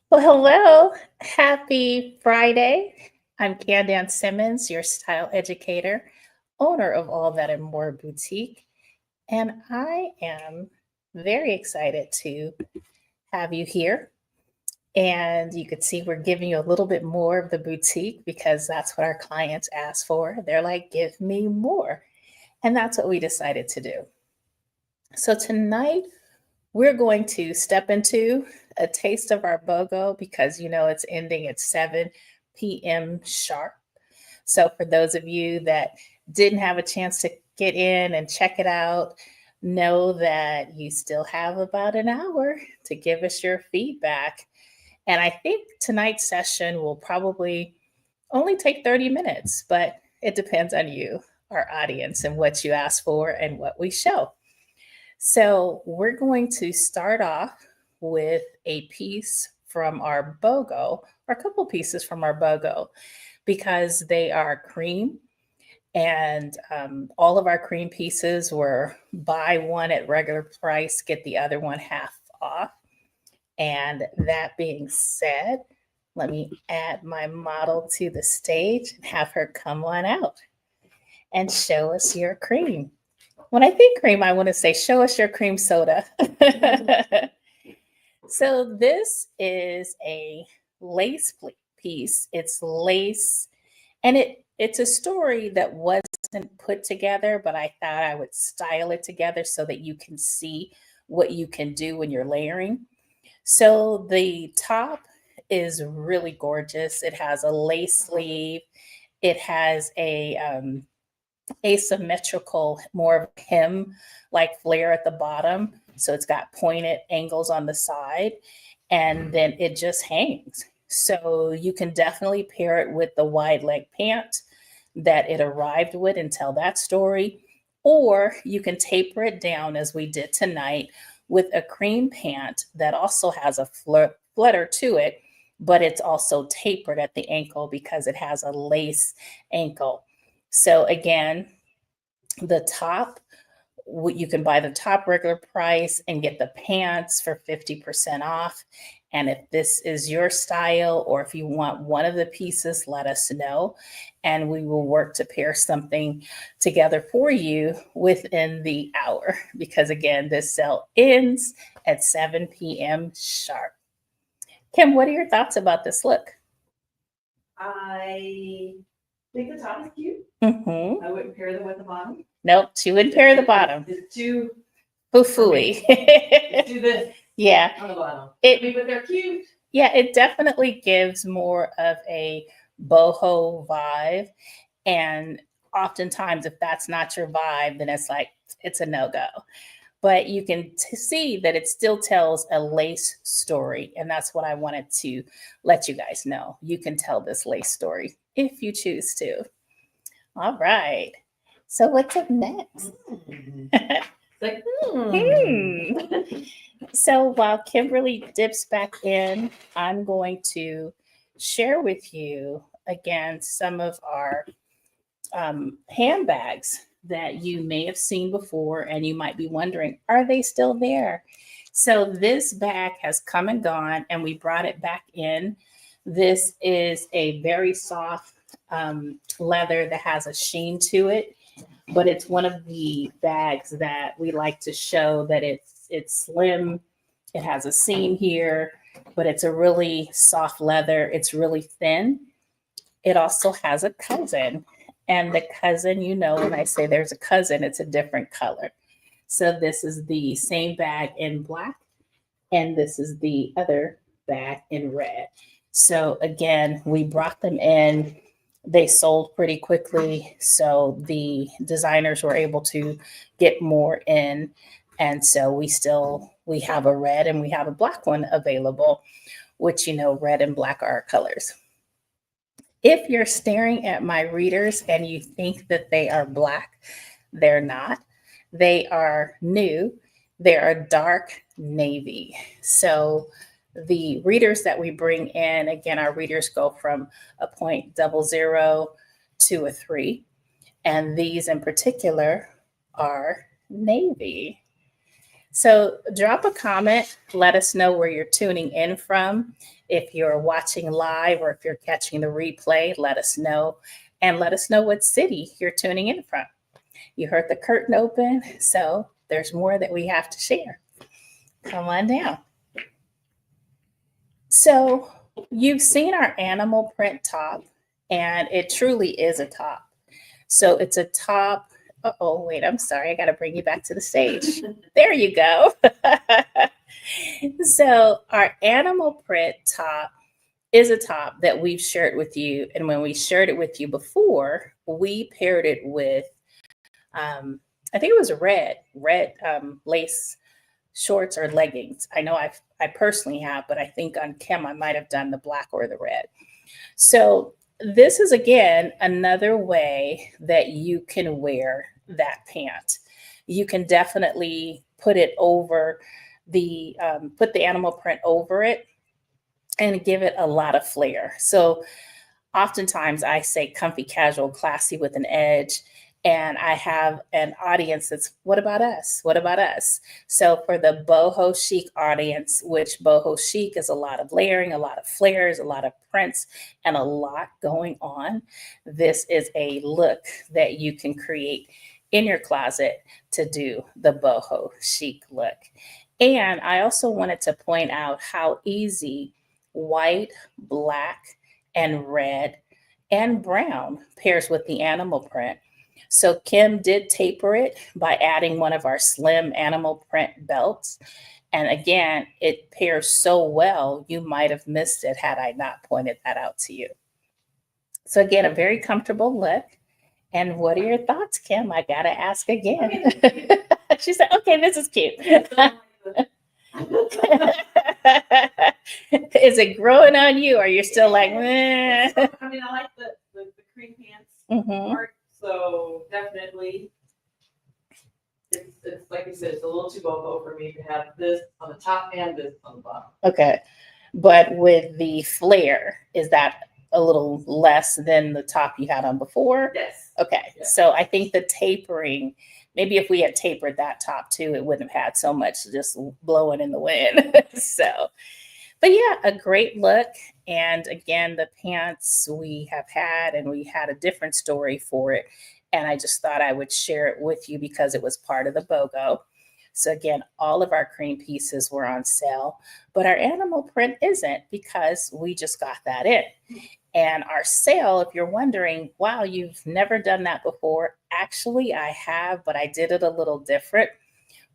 Well, hello. Happy Friday. I'm Candance Simmons, your style educator, owner of All That and More Boutique. And I am very excited to have you here. And you could see we're giving you a little bit more of the boutique because that's what our clients ask for. They're like, give me more. And that's what we decided to do. So tonight, we're going to step into a taste of our BOGO because it's ending at 7 p.m. sharp. So, for those of you that didn't have a chance to get in and check it out, know that you still have about an hour to give us your feedback. And I think tonight's session will probably only take 30 minutes, but it depends on you, our audience, and what you ask for and what we show. So we're going to start off with a piece from our BOGO, or a couple pieces from our BOGO, because they are cream. And all of our cream pieces were buy one at regular price, get the other one half off. And that being said, let me add my model to the stage and have her come on out and show us your cream. When I think cream, I want to say, show us your cream soda. So this is a lace piece. It's lace, and it's a story that wasn't put together, but I thought I would style it together so that you can see what you can do when you're layering. So the top is really gorgeous. It has a lace sleeve. It has a asymmetrical, more of a hem like flare at the bottom. So it's got pointed angles on the side, and then it just hangs. So you can definitely pair it with the wide leg pant that it arrived with and tell that story. Or you can taper it down as we did tonight with a cream pant that also has a flutter to it, but it's also tapered at the ankle because it has a lace ankle. So again, the top, you can buy the top regular price and get the pants for 50% off. And if this is your style, or if you want one of the pieces, let us know. And we will work to pair something together for you within the hour. Because again, this sale ends at 7 p.m. sharp. Kim, what are your thoughts about this look? I think the top is cute. Mm-hmm. I wouldn't pair them with the bottom. Nope, she wouldn't pair the bottom. It's too Foo-fooey. Let's do this Yeah. on the bottom. It, But they're cute. yeah, it definitely gives more of a boho vibe. And oftentimes, if that's not your vibe, then it's like, it's a no-go. But you can see that it still tells a lace story. And that's what I wanted to let you guys know. You can tell this lace story if you choose to. All right. So what's up next? Like, So while Kimberly dips back in, I'm going to share with you again some of our handbags that you may have seen before, and you might be wondering, are they still there? So this bag has come and gone, and we brought it back in. This is a very soft leather that has a sheen to it, but it's one of the bags that we like to show that it's slim. It has a seam here, but it's a really soft leather. It's really thin. It also has a cousin. And the cousin, when I say there's a cousin, it's a different color. So this is the same bag in black, and this is the other bag in red. So again, we brought them in. They sold pretty quickly, so the designers were able to get more in. And so we have a red and we have a black one available, which red and black are our colors. If you're staring at my readers and you think that they are black, they're not. They are new. They are dark navy. So the readers that we bring in, again, our readers go from a 0.00 to a 3. And these in particular are navy. So drop a comment. Let us know where you're tuning in from. If you're watching live or if you're catching the replay, let us know. And let us know what city you're tuning in from. You heard the curtain open, so there's more that we have to share. Come on down. So you've seen our animal print top, and it truly is a top. So it's a top. Oh, wait, I'm sorry. I got to bring you back to the stage. There you go. So our animal print top is a top that we've shared with you. And when we shared it with you before, we paired it with, I think it was red lace shorts or leggings. I know I personally have, but I think on Kim, I might have done the black or the red. So this is, again, another way that you can wear that pant. You can definitely put it over put the animal print over it and give it a lot of flair. So oftentimes I say comfy, casual, classy with an edge. And I have an audience that's, what about us? What about us? So for the boho chic audience, which boho chic is a lot of layering, a lot of flares, a lot of prints, and a lot going on, this is a look that you can create in your closet to do the boho chic look. And I also wanted to point out how easy white, black, and red and brown pairs with the animal print. So Kim did taper it by adding one of our slim animal print belts. And again, it pairs so well, you might have missed it had I not pointed that out to you. So again, a very comfortable look. And what are your thoughts, Kim? I got to ask again. She said, okay, this is cute. Is it growing on you, or you're still like, meh? I mean, I like the cream pants part, so definitely it's like you said, it's a little too boho for me to have this on the top and this on the bottom. Okay. But with the flare, is that a little less than the top you had on before? Yes. Okay. Yes. So I think the tapering, maybe if we had tapered that top too, it wouldn't have had so much just blowing in the wind. So, but yeah, a great look. And again, the pants we have had, and we had a different story for it. And I just thought I would share it with you because it was part of the BOGO. So again, all of our cream pieces were on sale, but our animal print isn't because we just got that in. And our sale, if you're wondering, wow, you've never done that before. Actually, I have, but I did it a little different.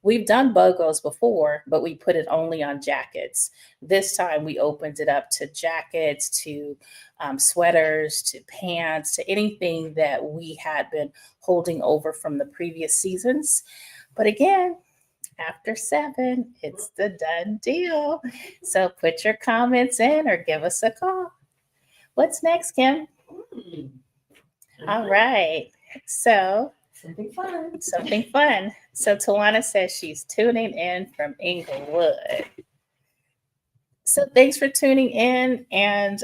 We've done BOGOs before, but we put it only on jackets. This time we opened it up to jackets, to sweaters, to pants, to anything that we had been holding over from the previous seasons. But again, after 7, it's the done deal. So put your comments in or give us a call. What's next, Kim? All right. So Something fun. something fun. So Tawana says she's tuning in from Inglewood. So thanks for tuning in. And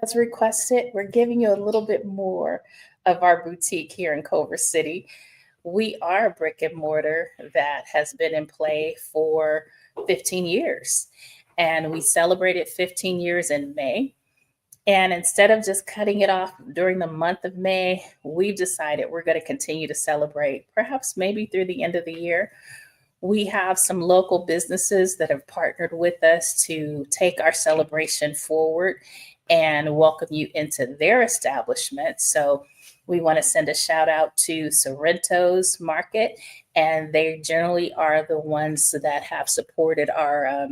as requested, we're giving you a little bit more of our boutique here in Culver City. We are a brick and mortar that has been in play for 15 years. And we celebrated 15 years in May. And instead of just cutting it off during the month of May, we've decided we're going to continue to celebrate, perhaps maybe through the end of the year. We have some local businesses that have partnered with us to take our celebration forward and welcome you into their establishment. So we want to send a shout out to Sorrento's Market, and they generally are the ones that have supported our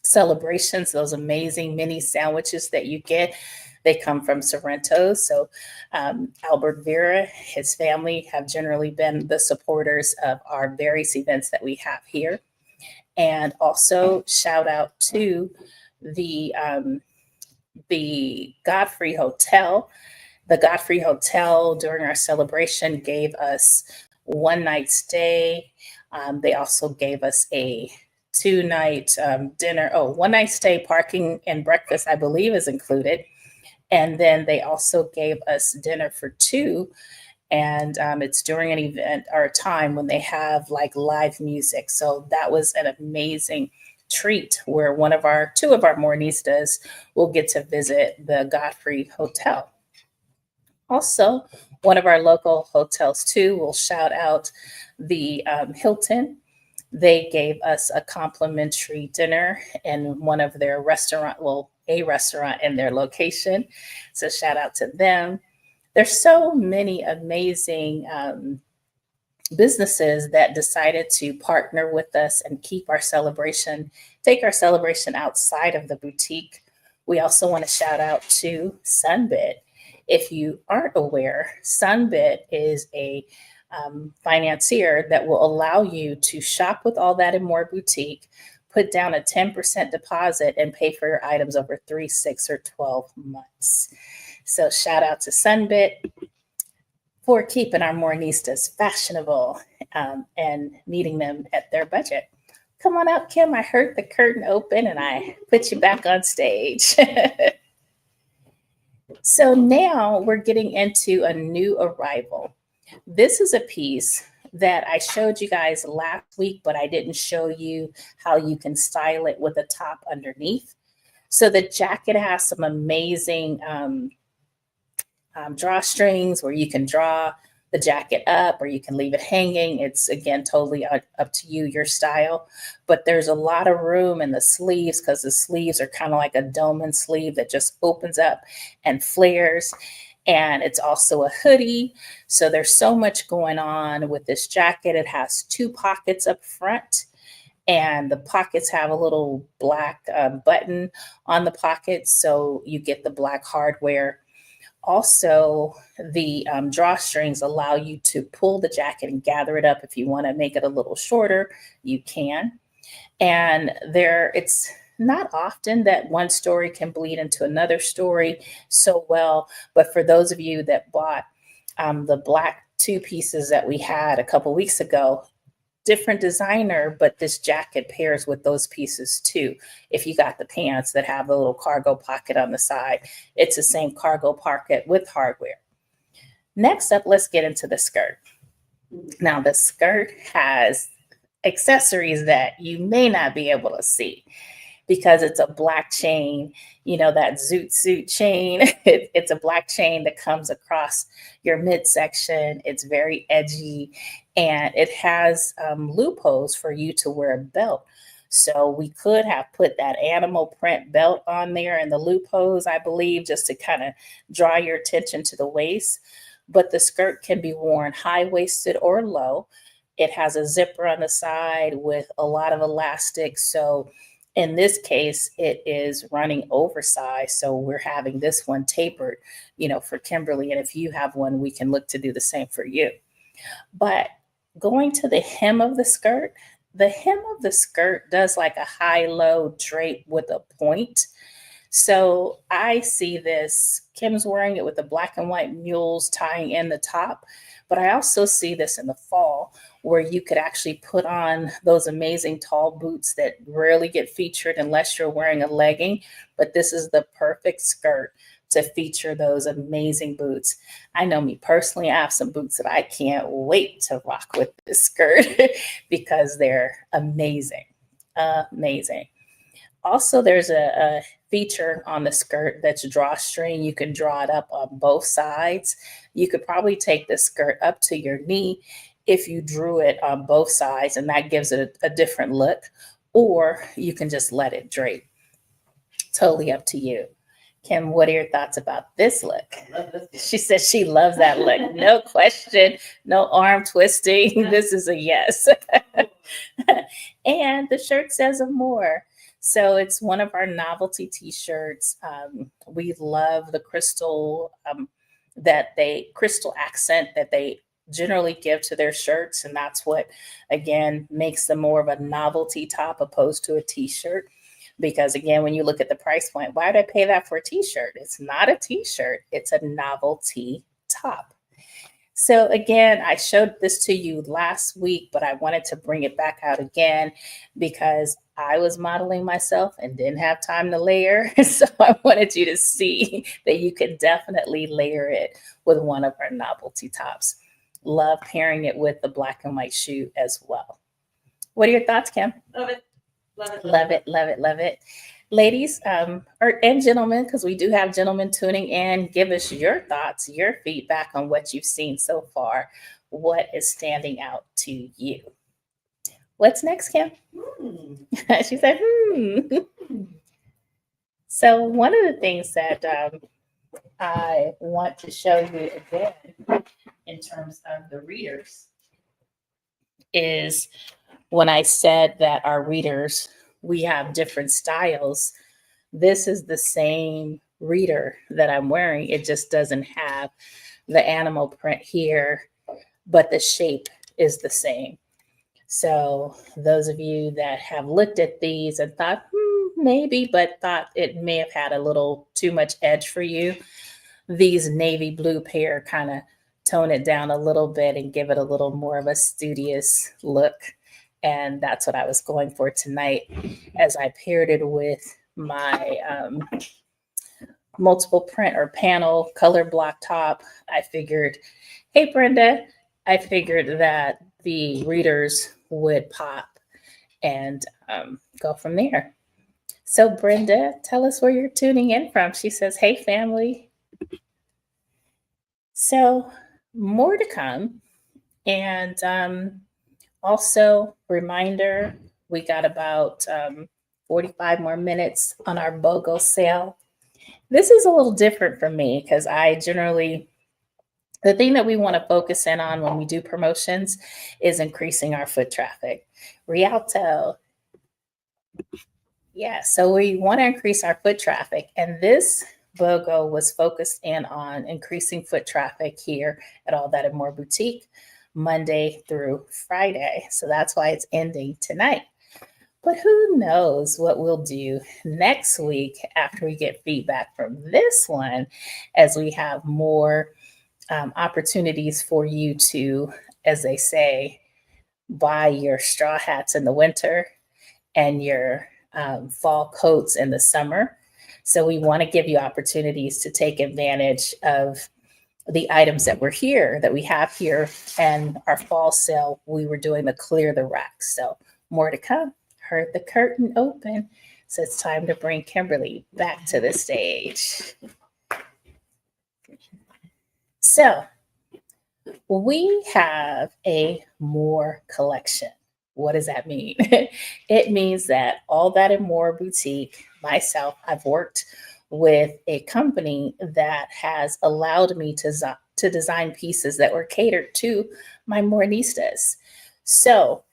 celebrations, those amazing mini sandwiches that you get. They come from Sorrento. So Albert Vera, his family have generally been the supporters of our various events that we have here. And also shout out to the Godfrey Hotel. The Godfrey Hotel during our celebration gave us one night stay. They also gave us a 2-night dinner. Oh, one night stay, parking, and breakfast, I believe, is included. And then they also gave us dinner for 2. And it's during an event or a time when they have like live music. So that was an amazing treat where two of our Mornistas will get to visit the Godfrey Hotel. Also, one of our local hotels too will shout out the Hilton. They gave us a complimentary dinner in one of their restaurant, well, a restaurant in their location. So shout out to them. There's so many amazing businesses that decided to partner with us and take our celebration outside of the boutique. We also want to shout out to Sunbit. If you aren't aware, Sunbit is a financier that will allow you to shop with All That and More Boutique, put down a 10% deposit, and pay for your items over 3, 6, or 12 months. So shout out to Sunbit for keeping our Mornistas fashionable and meeting them at their budget. Come on up, Kim. I heard the curtain open and I put you back on stage. So now we're getting into a new arrival. This is a piece that I showed you guys last week, but I didn't show you how you can style it with a top underneath. So the jacket has some amazing drawstrings where you can draw the jacket up or you can leave it hanging. It's, again, totally up to you, your style. But there's a lot of room in the sleeves because the sleeves are kind of like a dolman sleeve that just opens up and flares. And it's also a hoodie. So there's so much going on with this jacket. It has 2 pockets up front, and the pockets have a little black button on the pockets. So you get the black hardware. Also, the drawstrings allow you to pull the jacket and gather it up. If you want to make it a little shorter, you can. And it's not often that one story can bleed into another story so well. But for those of you that bought the black 2 pieces that we had a couple weeks ago, different designer, but this jacket pairs with those pieces too. If you got the pants that have a little cargo pocket on the side, it's the same cargo pocket with hardware. Next up, let's get into the skirt. Now, the skirt has accessories that you may not be able to see because it's a black chain, that zoot suit chain. It's a black chain that comes across your midsection. It's very edgy, and it has loopholes for you to wear a belt. So we could have put that animal print belt on there and the loopholes, I believe, just to kind of draw your attention to the waist. But the skirt can be worn high-waisted or low. It has a zipper on the side with a lot of elastic. So in this case, it is running oversized. So we're having this one tapered, for Kimberly. And if you have one, we can look to do the same for you. But going to the hem of the skirt does like a high-low drape with a point. So I see this, Kim's wearing it with the black and white mules tying in the top, but I also see this in the fall where you could actually put on those amazing tall boots that rarely get featured unless you're wearing a legging, but this is the perfect skirt to feature those amazing boots. I know me personally, I have some boots that I can't wait to rock with this skirt because they're amazing, amazing. Also, there's a feature on the skirt that's drawstring. You can draw it up on both sides. You could probably take the skirt up to your knee if you drew it on both sides, and that gives it a different look, or you can just let it drape. Totally up to you. Kim, what are your thoughts about this look? I love this. She says she loves that look. No question, no arm twisting. This is a yes. And the shirt says more. So it's one of our novelty t-shirts. We love the crystal crystal accent that they generally give to their shirts. And that's what, again, makes them more of a novelty top opposed to a t-shirt. Because again, when you look at the price point, why would I pay that for a t-shirt? It's not a t-shirt, it's a novelty top. So again, I showed this to you last week, but I wanted to bring it back out again because I was modeling myself and didn't have time to layer. So I wanted you to see that you can definitely layer it with one of our novelty tops. love pairing it with the black and white shoe as well. What are your thoughts, Kim? Love it. Love it. Love it, love it, love it. Ladies, and gentlemen, because we do have gentlemen tuning in, give us your thoughts, your feedback on what you've seen so far. What is standing out to you? What's next, Kim? She said, So one of the things that I want to show you again in terms of the readers is when I said that our readers, we have different styles. This is the same reader that I'm wearing. It just doesn't have the animal print here, but the shape is the same. So those of you that have looked at these and thought, maybe, but thought it may have had a little too much edge for you, these navy blue pair kind of tone it down a little bit and give it a little more of a studious look. And that's what I was going for tonight as I paired it with my multiple print or panel color block top. I figured, hey, Brenda, I figured that the readers would pop and go from there. So Brenda, tell us where you're tuning in from. She says, hey, family. So more to come. And also, reminder, we got about 45 more minutes on our BOGO sale. This is a little different for me because I generally, the thing that we want to focus in on when we do promotions is increasing our foot traffic. Rialto. Yeah, so we want to increase our foot traffic. And this BOGO was focused in on increasing foot traffic here at All That and More Boutique, Monday through Friday. So that's why it's ending tonight. But who knows what we'll do next week after we get feedback from this one, as we have more opportunities for you to, as they say, buy your straw hats in the winter and your fall coats in the summer. So we want to give you opportunities to take advantage of the items that we have here, and our fall sale, we were doing the clear the rack. So more to come. Heard the curtain open. So it's time to bring Kimberly back to the stage. So we have a more collection. What does that mean? It means that All That and More Boutique, myself, I've worked with a company that has allowed me to design pieces that were catered to my Mornistas. So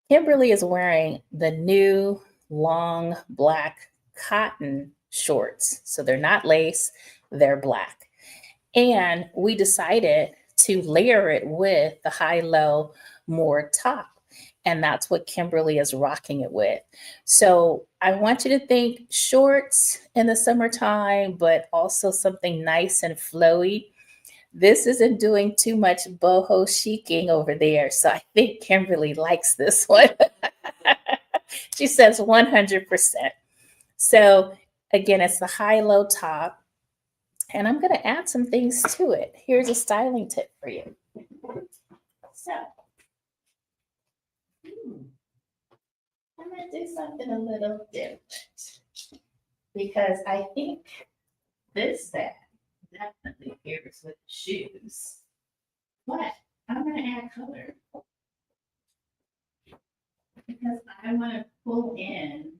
Kimberly is wearing the new long black cotton shorts. So they're not lace, they're black. And we decided to layer it with the high-low more top. And that's what Kimberly is rocking it with. So I want you to think shorts in the summertime, but also something nice and flowy. This isn't doing too much boho chiking over there. So I think Kimberly likes this one. She says 100%. So again, it's the high-low top. And I'm going to add some things to it. Here's a styling tip for you. So I'm going to do something a little different because I think this set definitely pairs with shoes. But I'm going to add color because I want to pull in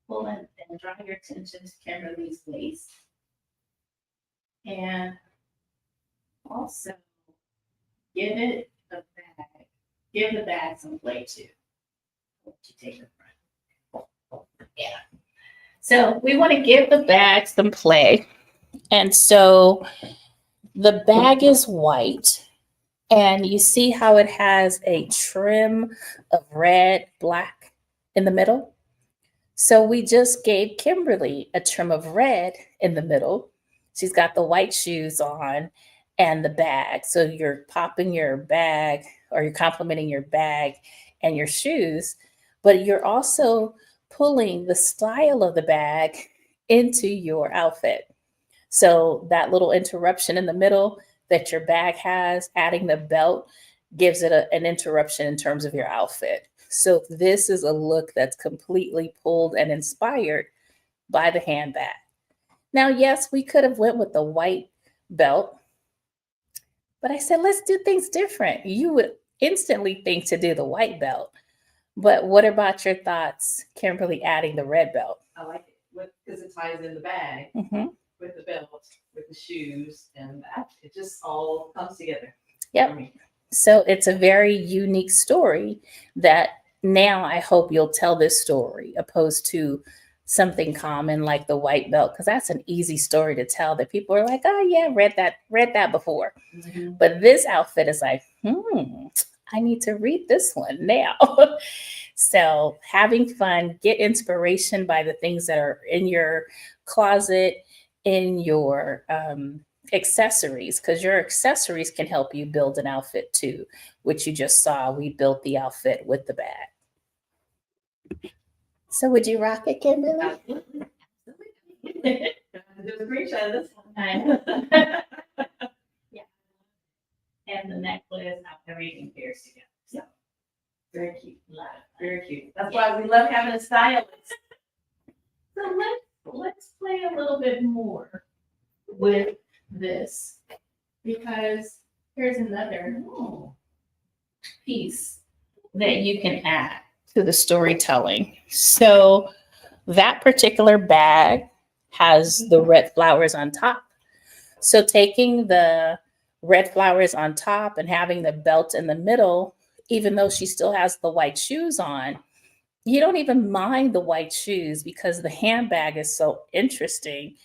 and draw your attention to Kimberly's waist. And also give it a bag. Give the bag some play too. You take the front. Yeah. So we want to give the bag some play. And so the bag is white. And you see how it has a trim of red, black in the middle? So we just gave Kimberly a trim of red in the middle. She's got the white shoes on and the bag. So you're popping your bag, or you're complimenting your bag and your shoes, but you're also pulling the style of the bag into your outfit. So that little interruption in the middle, that your bag has, adding the belt gives it an interruption in terms of your outfit. So this is a look that's completely pulled and inspired by the handbag. Now, yes, we could have went with the white belt, but I said, let's do things different. You would instantly think to do the white belt. But what about your thoughts, Kimberly, adding the red belt? I like it because it ties in the bag with the belt, with the shoes, and that it just all comes together. Yep. So it's a very unique story that now I hope you'll tell this story opposed to something common like the white belt, because that's an easy story to tell that people are like, oh yeah, read that before. But this outfit is like, I need to read this one now. So having fun, get inspiration by the things that are in your closet, in your accessories, because your accessories can help you build an outfit too, which you just saw. We built the outfit with the bag. So would you rock it, Kimberly? Absolutely. Do a screenshot of this one. Yeah. And the necklace, how everything pairs together. So very cute. Very cute. That's why we love having a stylist. So let's play a little bit more with this, because here's another piece that you can add to the storytelling. So that particular bag has the red flowers on top. So taking the red flowers on top and having the belt in the middle, even though she still has the white shoes on, you don't even mind the white shoes because the handbag is so interesting,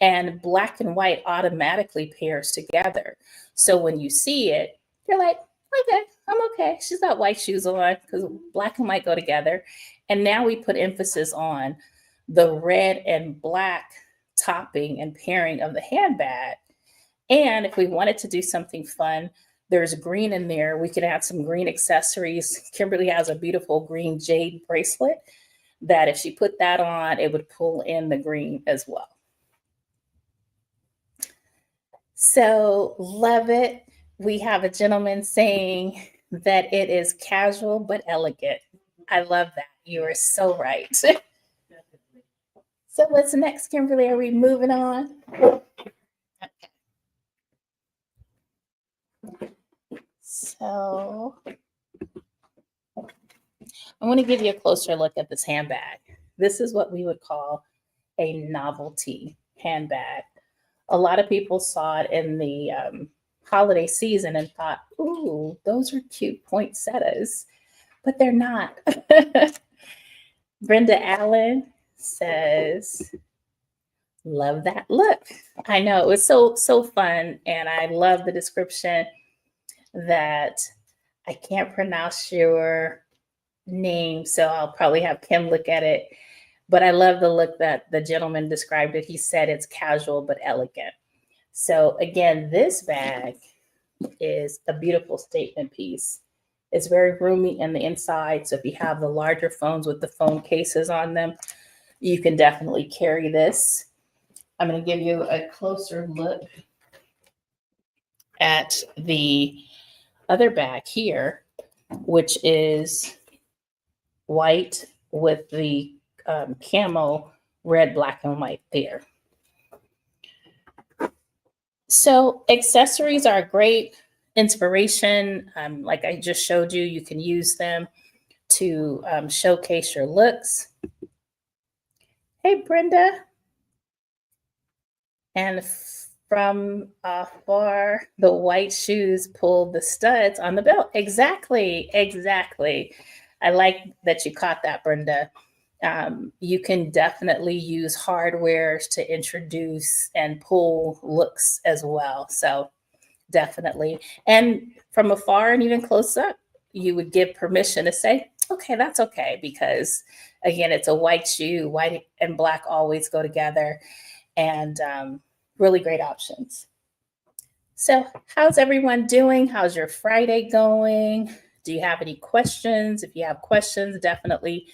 and black and white automatically pairs together. So when you see it, you're like, okay, I'm okay. She's got white shoes on because black and white go together. And now we put emphasis on the red and black topping and pairing of the handbag. And if we wanted to do something fun, there's green in there. We could add some green accessories. Kimberly has a beautiful green jade bracelet that if she put that on, it would pull in the green as well. So love it. We have a gentleman saying that it is casual but elegant. I love that. You are so right. So what's next, Kimberly? Are we moving on? Okay. So I want to give you a closer look at this handbag. This is what we would call a novelty handbag. A lot of people saw it in the holiday season and thought, ooh, those are cute poinsettias, but they're not. Brenda Allen says, love that look. I know, it was so fun. And I love the description that I can't pronounce your name, so I'll probably have Kim look at it. But I love the look that the gentleman described it. He said it's casual but elegant. So again, this bag is a beautiful statement piece. It's very roomy in the inside. So if you have the larger phones with the phone cases on them, you can definitely carry this. I'm going to give you a closer look at the other bag here, which is white with the camo red, black, and white there. So accessories are great inspiration. Like I just showed you, you can use them to showcase your looks. Hey, Brenda. And from afar, the white shoes pulled the studs on the belt. Exactly. I like that you caught that, Brenda. You can definitely use hardwares to introduce and pull looks as well. So definitely. And from afar and even close up, you would give permission to say, okay, that's okay. Because again, it's a white shoe. White and black always go together. And really great options. So how's everyone doing? How's your Friday going? Do you have any questions? If you have questions, definitely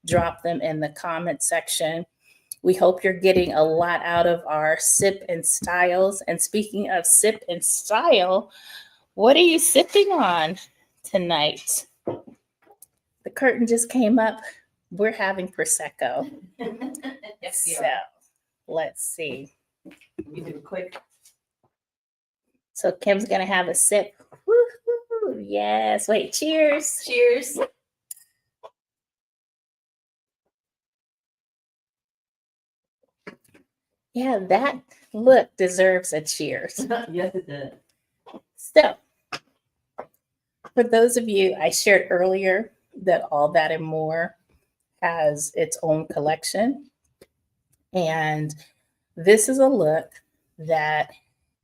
drop them in the comment section. We hope you're getting a lot out of our sip and styles. And speaking of sip and style, what are you sipping on tonight? The curtain just came up. We're having Prosecco. Yes, we So are. let's see. We do quick. So Kim's going to have a sip. Woo-hoo. Yes. Wait, cheers. Cheers. Yeah, that look deserves a cheers. Yes, it does. So, for those of you, I shared earlier that All That and More has its own collection. And this is a look that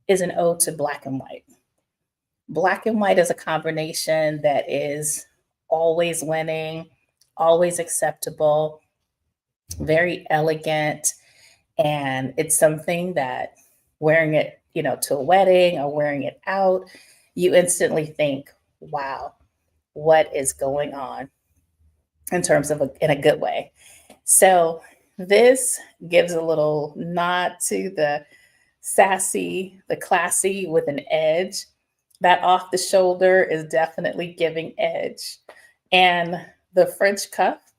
is an ode to black and white. Black and white is a combination that is always winning, always acceptable, very elegant. And it's something that wearing it, to a wedding or wearing it out, you instantly think, wow, what is going on in terms of in a good way. So this gives a little nod to the sassy, the classy with an edge. That off the shoulder is definitely giving edge. And the French cuff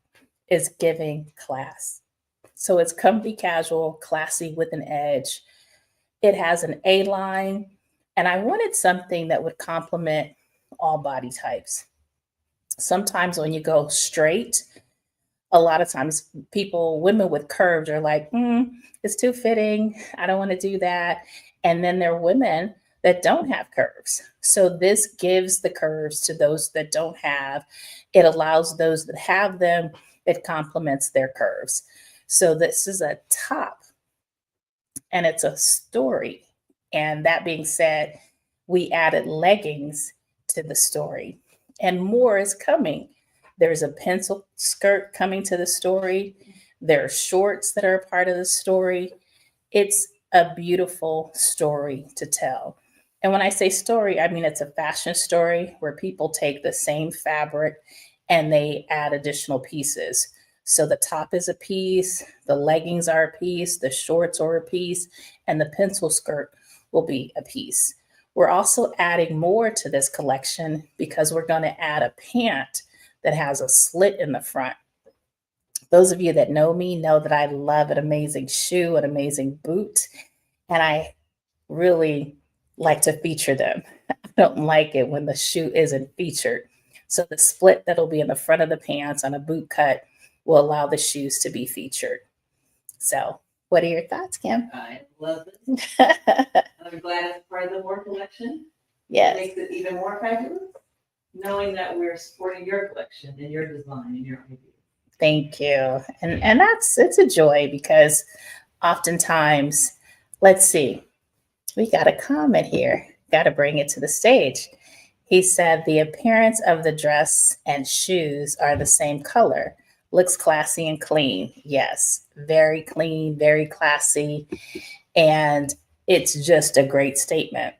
is giving class. So it's comfy casual, classy with an edge. It has an A line, and I wanted something that would complement all body types. Sometimes when you go straight, a lot of times women with curves are like, it's too fitting. I don't want to do that. And then there are women that don't have curves. So this gives the curves to those that don't have. It allows those that have them, it complements their curves. So this is a top and it's a story. And that being said, we added leggings to the story and more is coming. There's a pencil skirt coming to the story. There are shorts that are a part of the story. It's a beautiful story to tell. And when I say story, I mean it's a fashion story where people take the same fabric and they add additional pieces. So the top is a piece, the leggings are a piece, the shorts are a piece, and the pencil skirt will be a piece. We're also adding more to this collection because we're going to add a pant that has a slit in the front. Those of you that know me know that I love an amazing shoe, an amazing boot, and I really like to feature them. I don't like it when the shoe isn't featured. So the split that'll be in the front of the pants on a boot cut will allow the shoes to be featured. So what are your thoughts, Kim? I love it. I'm glad it's part of the More collection. Yes. It makes it even more fabulous, knowing that we're supporting your collection and your design and your idea. Thank you. And it's a joy because oftentimes, let's see, we got a comment here. Got to bring it to the stage. He said the appearance of the dress and shoes are the same color. Looks classy and clean. Yes, very clean, very classy. And it's just a great statement.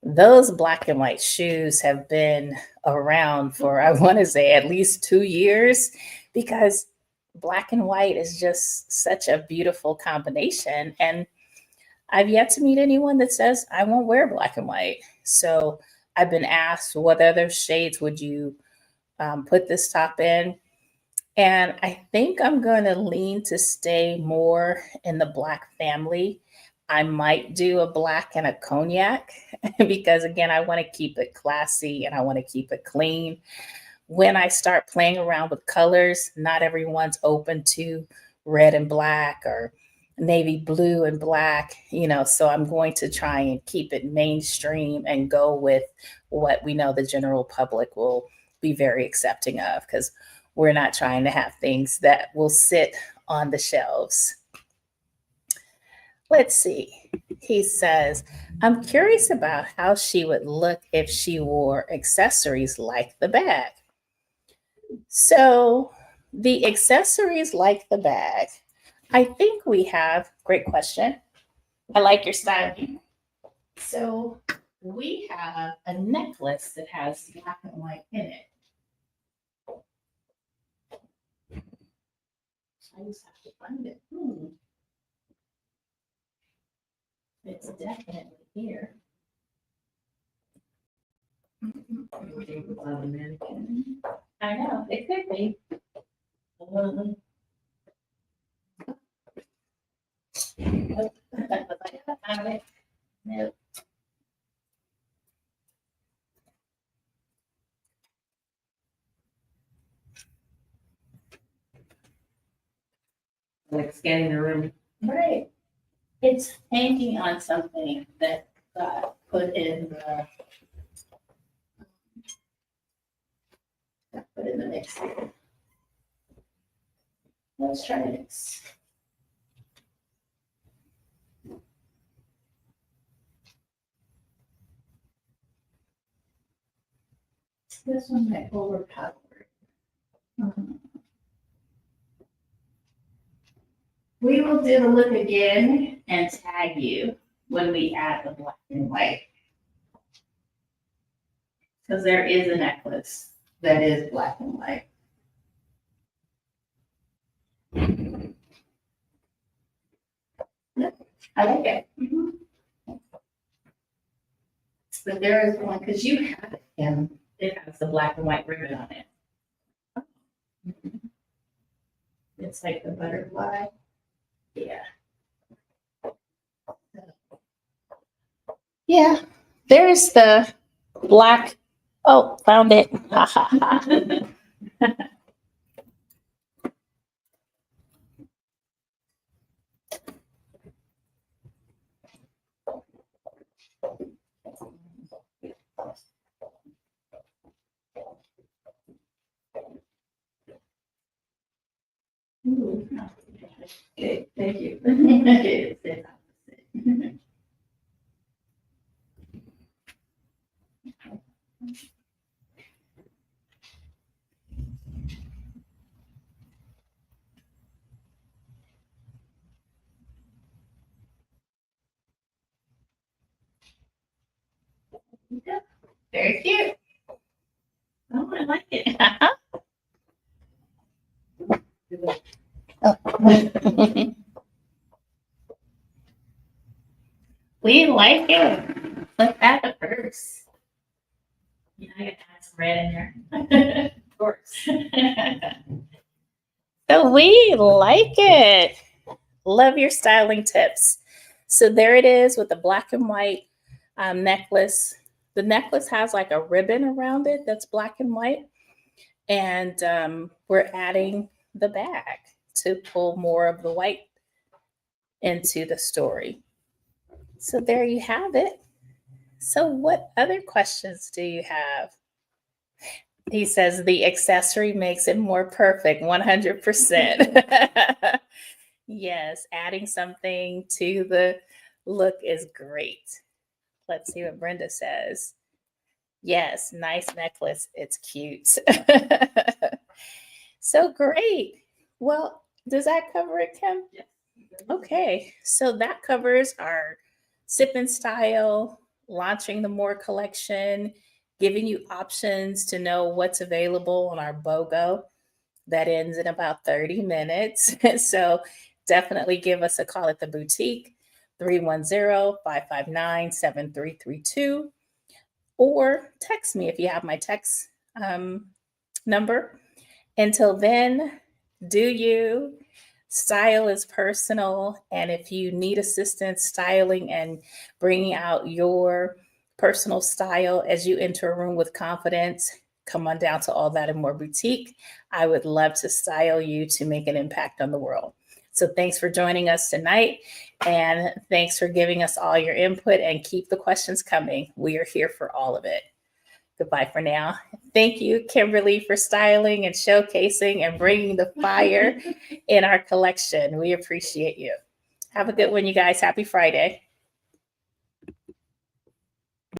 Those black and white shoes have been around for, I want to say, at least 2 years because black and white is just such a beautiful combination. And I've yet to meet anyone that says, I won't wear black and white. So I've been asked, what other shades would you put this top in? And I think I'm going to lean to stay more in the black family. I might do a black and a cognac because, again, I want to keep it classy and I want to keep it clean. When I start playing around with colors, not everyone's open to red and black or navy blue and black, so I'm going to try and keep it mainstream and go with what we know the general public will be very accepting of because we're not trying to have things that will sit on the shelves. Let's see. He says, I'm curious about how she would look if she wore accessories like the bag. So the accessories like the bag, I think we have, great question. I like your style. So we have a necklace that has black and white in it. I just have to find it. It's definitely here. Everything was on the mannequin. I know, it could be. Nope. Like scanning the room. Right. It's hanging on something that got put in the mixer. Let's try this. This one might overpower it. We will do the look again and tag you when we add the black and white. Because there is a necklace that is black and white. I like it. But there is one, because you have it, and it has the black and white ribbon on it. It's like the butterfly. Yeah. Yeah, there's the black. Oh, found it. Ha ha ha. Ooh. Okay, thank you. Very cute. Oh, I like it. Oh. We like it. Let's add the purse. Yeah, I gotta add some red in there. Of course. So we like it. Love your styling tips. So there it is with the black and white necklace. The necklace has like a ribbon around it that's black and white. And we're adding the bag to pull more of the white into the story. So there you have it. So what other questions do you have? He says the accessory makes it more perfect, 100%. Yes, adding something to the look is great. Let's see what Brenda says. Yes, nice necklace. It's cute. So great. Well, does that cover it, Kim? Yes. Okay, so that covers our Sip and Style, launching the More collection, giving you options to know what's available on our BOGO. That ends in about 30 minutes. So definitely give us a call at the boutique, 310-559-7332, or text me if you have my text number. Until then, do you. Style is personal, and if you need assistance styling and bringing out your personal style as you enter a room with confidence, come on down to All That and More Boutique. I would love to style you to make an impact on the world. So thanks for joining us tonight, and thanks for giving us all your input, and keep the questions coming. We are here for all of it. Goodbye for now. Thank you, Kimberly, for styling and showcasing and bringing the fire in our collection. We appreciate you. Have a good one, you guys. Happy Friday.